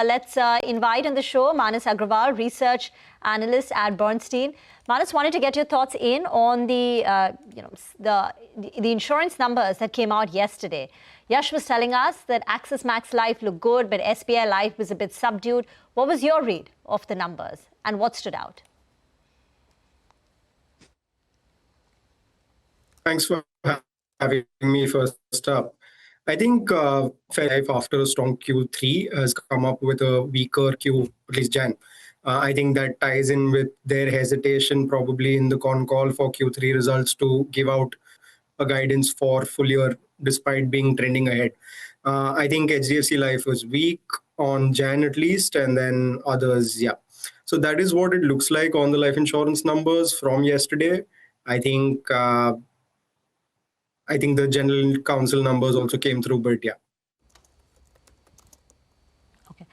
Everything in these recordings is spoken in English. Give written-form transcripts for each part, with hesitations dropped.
let's invite on the show Manas Agrawal, research analyst at Bernstein. Manas, wanted to get your thoughts in on the insurance numbers that came out yesterday. Yash was telling us that Axis Max Life looked good, but SBI Life was a bit subdued. What was your read of the numbers and what stood out? Thanks for having me first up. I think Life, after a strong Q3, has come up with a weaker Q, at least Jan. I think that ties in with their hesitation probably in the con call for Q3 results to give out a guidance for full year despite being trending ahead. I think HDFC Life was weak on Jan at least, and then others, yeah. So that is what it looks like on the life insurance numbers from yesterday. I think the General Council numbers also came through, but yeah. Okay.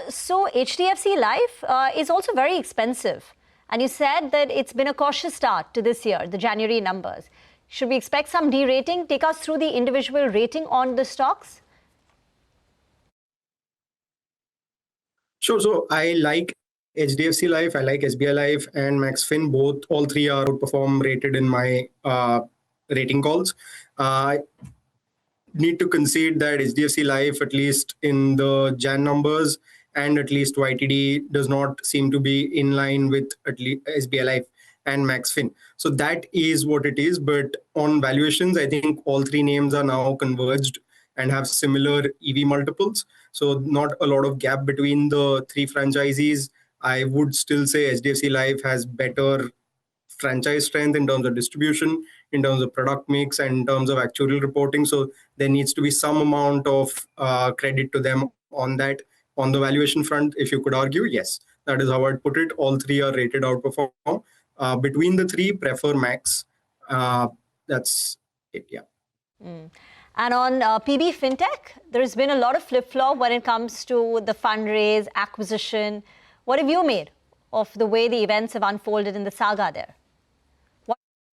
So HDFC Life is also very expensive. And you said that it's been a cautious start to this year, the January numbers. Should we expect some de-rating? Take us through the individual rating on the stocks. Sure. So I like HDFC Life, I like SBI Life and MaxFin. All three are outperform rated in my rating calls. I need to concede that HDFC Life, at least in the Jan numbers and at least YTD, does not seem to be in line with at least SBI Life and MaxFin. So that is what it is. But on valuations, I think all three names are now converged and have similar EV multiples. So not a lot of gap between the three franchisees. I would still say HDFC Life has better franchise strength in terms of distribution, in terms of product mix, and in terms of actuarial reporting. So there needs to be some amount of credit to them on that. On the valuation front, if you could argue, yes, that is how I'd put it. All three are rated outperform. Between the three, prefer Max. That's it, yeah. And on PB Fintech, there's been a lot of flip-flop when it comes to the fundraise, acquisition. What have you made of the way the events have unfolded in the saga there?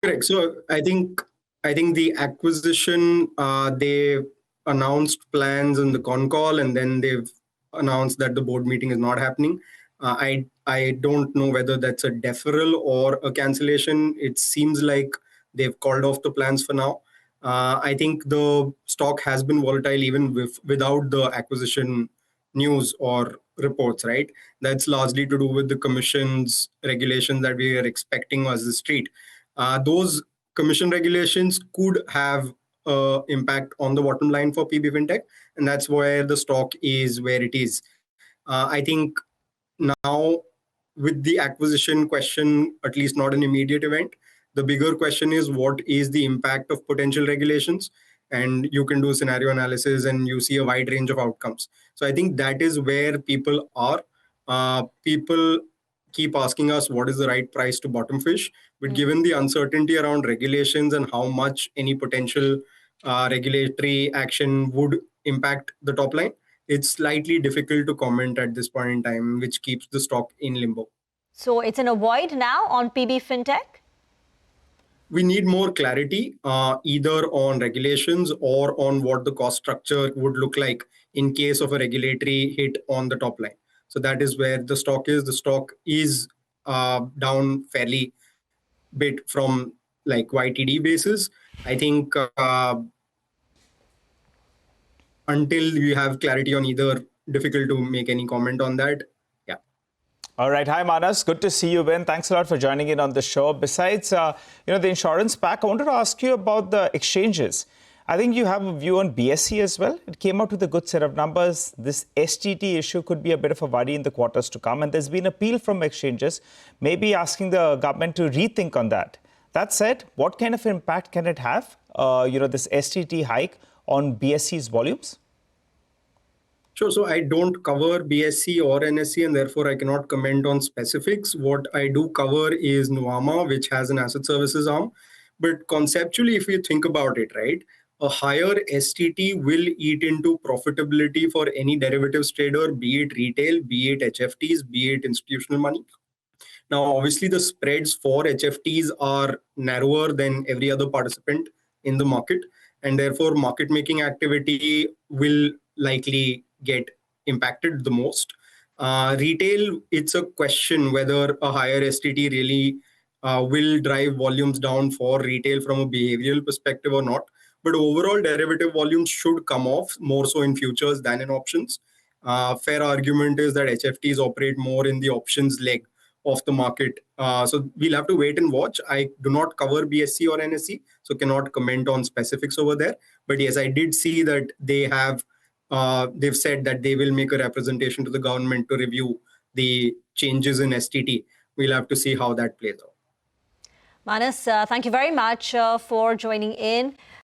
Correct. So I think the acquisition, they announced plans in the con call, and then they've announced that the board meeting is not happening. I don't know whether that's a deferral or a cancellation. It seems like they've called off the plans for now. I think the stock has been volatile even without the acquisition news or reports, right? That's largely to do with the commission's regulations that we are expecting as the street. Those commission regulations could have impact on the bottom line for PB Fintech, and that's where the stock is where it is. I think now with the acquisition question, at least not an immediate event, the bigger question is what is the impact of potential regulations? And you can do scenario analysis and you see a wide range of outcomes. So I think that is where people are. People keep asking us what is the right price to bottom fish. But given the uncertainty around regulations and how much any potential regulatory action would impact the top line, it's slightly difficult to comment at this point in time, which keeps the stock in limbo. So it's an avoid now on PB Fintech? We need more clarity, either on regulations or on what the cost structure would look like in case of a regulatory hit on the top line. So that is where the stock is. The stock is down fairly bit from like YTD basis. I think until we have clarity on either, difficult to make any comment on that. Yeah. All right. Hi, Manas. Good to see you, Ben. Thanks a lot for joining in on the show. Besides, the insurance pack, I wanted to ask you about the exchanges. I think you have a view on BSE as well. It came out with a good set of numbers. This STT issue could be a bit of a worry in the quarters to come. And there's been appeal from exchanges, maybe asking the government to rethink on that. That said, what kind of impact can it have, this STT hike on BSE's volumes? Sure. So I don't cover BSE or NSE, and therefore I cannot comment on specifics. What I do cover is Nuvama, which has an asset services arm. But conceptually, if you think about it, right, a higher STT will eat into profitability for any derivatives trader, be it retail, be it HFTs, be it institutional money. Now, obviously, the spreads for HFTs are narrower than every other participant in the market, and therefore market making activity will likely get impacted the most. Retail, it's a question whether a higher STT really will drive volumes down for retail from a behavioral perspective or not. But overall, derivative volumes should come off more so in futures than in options. Fair argument is that HFTs operate more in the options leg of the market. So we'll have to wait and watch. I do not cover BSE or NSE, so cannot comment on specifics over there. But yes, I did see that they've said that they will make a representation to the government to review the changes in STT. We'll have to see how that plays out. Manas, thank you very much for joining in.